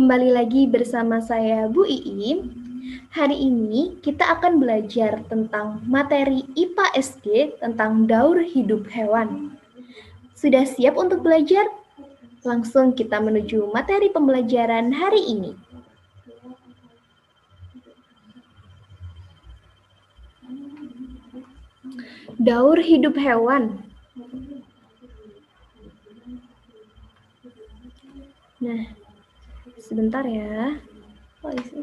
Kembali lagi bersama saya Bu Iim. Hari ini kita akan belajar tentang materi IPA SD tentang daur hidup hewan. Sudah siap untuk belajar? Langsung kita menuju materi pembelajaran hari ini. Daur hidup hewan. Nah, sebentar ya. Oh, isi.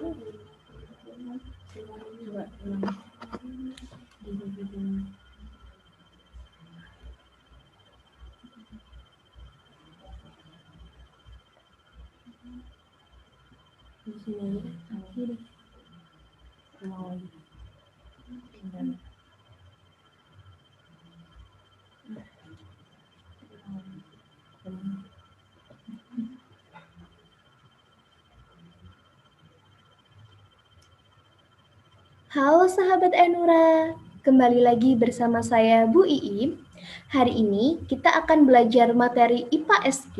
Halo sahabat Enura, kembali lagi bersama saya Bu Iim. Hari ini kita akan belajar materi IPA SD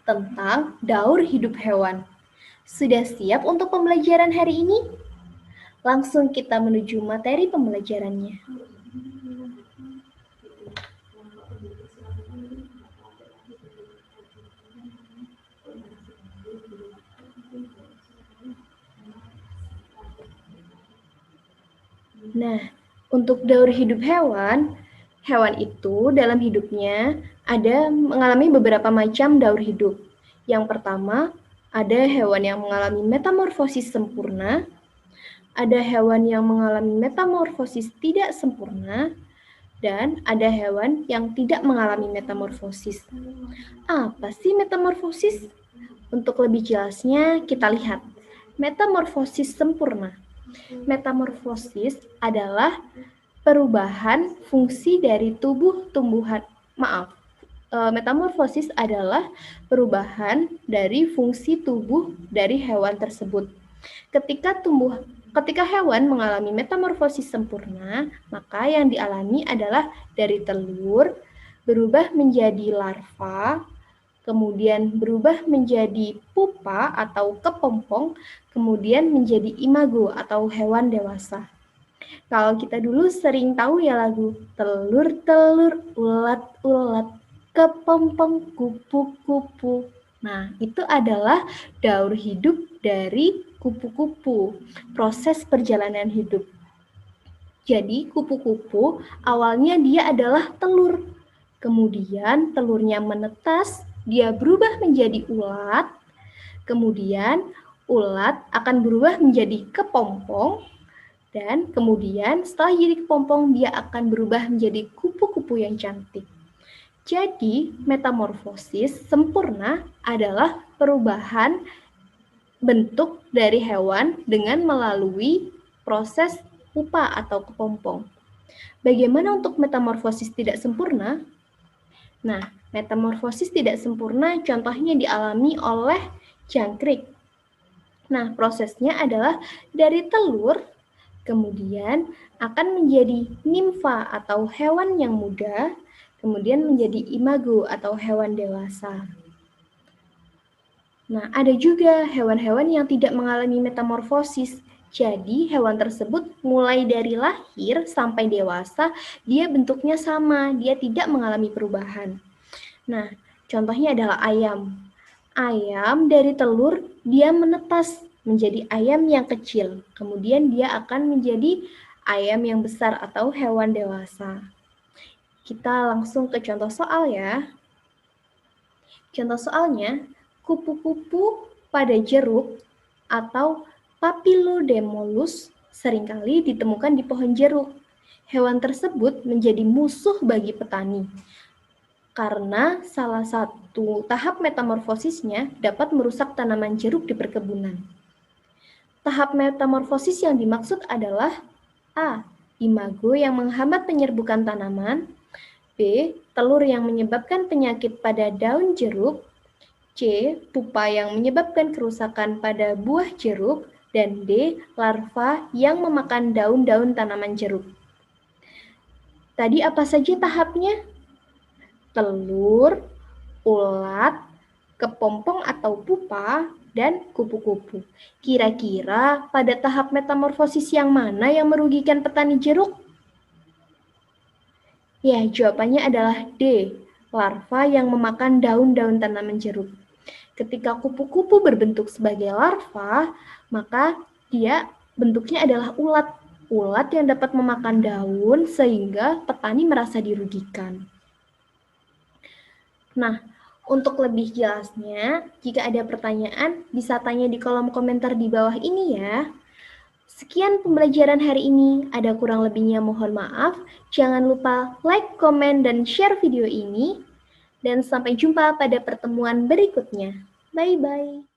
tentang daur hidup hewan. Sudah siap untuk pembelajaran hari ini? Langsung kita menuju materi pembelajarannya. Nah, untuk daur hidup hewan itu dalam hidupnya ada mengalami beberapa macam daur hidup. Yang pertama, ada hewan yang mengalami metamorfosis sempurna, ada hewan yang mengalami metamorfosis tidak sempurna, dan ada hewan yang tidak mengalami metamorfosis. Apa sih metamorfosis? Untuk lebih jelasnya, kita lihat metamorfosis sempurna. Metamorfosis adalah perubahan fungsi dari metamorfosis adalah perubahan dari fungsi tubuh dari hewan tersebut. Ketika hewan mengalami metamorfosis sempurna, maka yang dialami adalah dari telur berubah menjadi larva, kemudian berubah menjadi pupa atau kepompong, kemudian menjadi imago atau hewan dewasa. Kalau kita dulu sering tahu ya lagu telur-telur, ulat-ulat, kepompong, kupu-kupu. Nah, itu adalah daur hidup dari kupu-kupu, proses perjalanan hidup. Jadi, kupu-kupu awalnya dia adalah telur. Kemudian telurnya menetas, dia berubah menjadi ulat. Kemudian ulat akan berubah menjadi kepompong. Dan kemudian setelah jadi kepompong, dia akan berubah menjadi kupu-kupu yang cantik. Jadi, metamorfosis sempurna adalah perubahan bentuk dari hewan dengan melalui proses pupa atau kepompong. Bagaimana untuk metamorfosis tidak sempurna? Nah, metamorfosis tidak sempurna contohnya dialami oleh jangkrik. Nah, prosesnya adalah dari telur, kemudian akan menjadi nimfa atau hewan yang muda, kemudian menjadi imago atau hewan dewasa. Nah, ada juga hewan-hewan yang tidak mengalami metamorfosis. Jadi, hewan tersebut mulai dari lahir sampai dewasa, dia bentuknya sama, dia tidak mengalami perubahan. Nah, contohnya adalah ayam. Ayam dari telur, dia menetas menjadi ayam yang kecil. Kemudian dia akan menjadi ayam yang besar atau hewan dewasa. Kita langsung ke contoh soal ya. Contoh soalnya, kupu-kupu pada jeruk atau Papilodemolus seringkali ditemukan di pohon jeruk. Hewan tersebut menjadi musuh bagi petani karena salah satu tahap metamorfosisnya dapat merusak tanaman jeruk di perkebunan. Tahap metamorfosis yang dimaksud adalah A. Imago yang menghambat penyerbukan tanaman, B. Telur yang menyebabkan penyakit pada daun jeruk, C. Pupa yang menyebabkan kerusakan pada buah jeruk, dan D. Larva yang memakan daun-daun tanaman jeruk. Tadi apa saja tahapnya? Telur, ulat, kepompong atau pupa, dan kupu-kupu. Kira-kira pada tahap metamorfosis yang mana yang merugikan petani jeruk? Ya, jawabannya adalah D, larva yang memakan daun-daun tanaman jeruk. Ketika kupu-kupu berbentuk sebagai larva, maka dia bentuknya adalah ulat. Ulat yang dapat memakan daun sehingga petani merasa dirugikan. Nah, untuk lebih jelasnya, jika ada pertanyaan, bisa tanya di kolom komentar di bawah ini ya. Sekian pembelajaran hari ini, ada kurang lebihnya mohon maaf. Jangan lupa like, komen, dan share video ini. Dan sampai jumpa pada pertemuan berikutnya. Bye-bye.